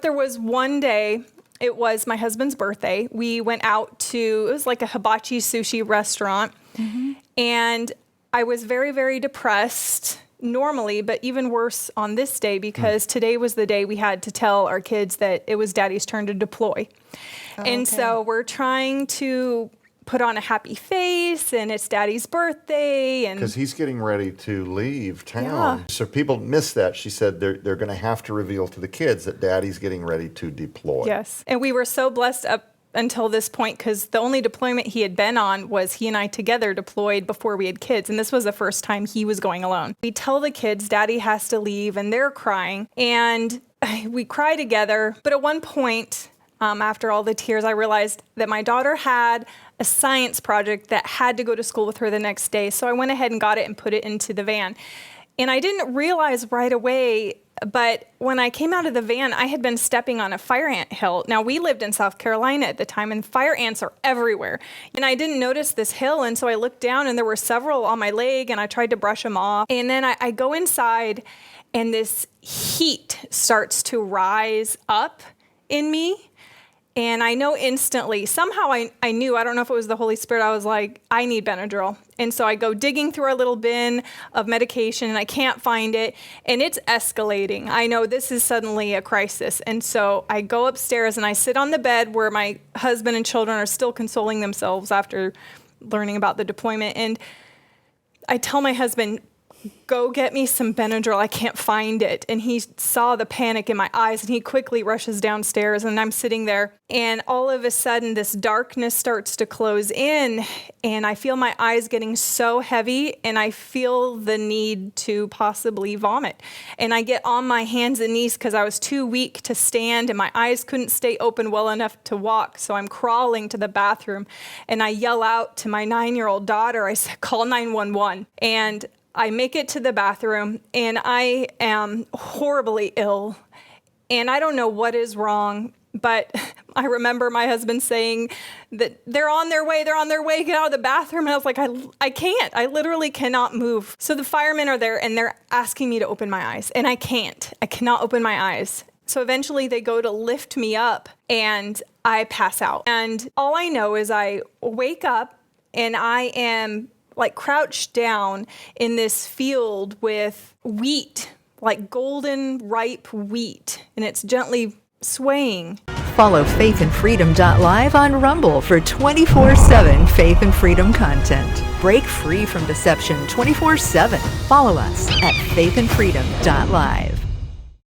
There was one day, it was my husband's birthday. We went out to, it was like a hibachi sushi restaurant. And I was very, very depressed normally, but even worse on this day because today was the day we had to tell our kids that it was Daddy's turn to deploy. And so we're trying to put on a happy face, and it's Daddy's birthday. And because he's getting ready to leave town. So people miss that. She said they're going to have to reveal to the kids that Daddy's getting ready to deploy. Yes. And we were so blessed up until this point because the only deployment he had been on was he and I together deployed before we had kids. And this was the first time he was going alone. We tell the kids Daddy has to leave, and they're crying. And we cry together. But at one point, after all the tears, I realized that my daughter had a science project that had to go to school with her the next day. So I went ahead and got it and put it into the van. And I didn't realize right away, but when I came out of the van, I had been stepping on a fire ant hill. Now, we lived in South Carolina at the time, and fire ants are everywhere. And I didn't notice this hill, and so I looked down, and there were several on my leg, and I tried to brush them off. And then I go inside, and this heat starts to rise up in me. And I know instantly, somehow I knew, I don't know if it was the Holy Spirit, I was like, I need Benadryl. And so I go digging through our little bin of medication, and I can't find it, and it's escalating. I know this is suddenly a crisis. And so I go upstairs, and I sit on the bed where my husband and children are still consoling themselves after learning about the deployment. And I tell my husband, go get me some Benadryl. I can't find it. And he saw the panic in my eyes, and he quickly rushes downstairs, and I'm sitting there. And all of a sudden, this darkness starts to close in, and I feel my eyes getting so heavy, and I feel the need to possibly vomit. And I get on my hands and knees because I was too weak to stand, and my eyes couldn't stay open well enough to walk. So I'm crawling to the bathroom, and I yell out to my 9-year-old daughter, I said, call 911. And I make it to the bathroom, and I am horribly ill, and I don't know what is wrong, but I remember my husband saying that they're on their way, get out of the bathroom, and I was like, I can't, I literally cannot move. So the firemen are there, and they're asking me to open my eyes, and I cannot open my eyes. So eventually they go to lift me up, and I pass out. And all I know is I wake up, and I am like crouched down in this field with wheat, like golden ripe wheat, and it's gently swaying. Follow faithandfreedom.live on Rumble for 24/7 Faith and Freedom content. Break free from deception 24/7. Follow us at faithandfreedom.live.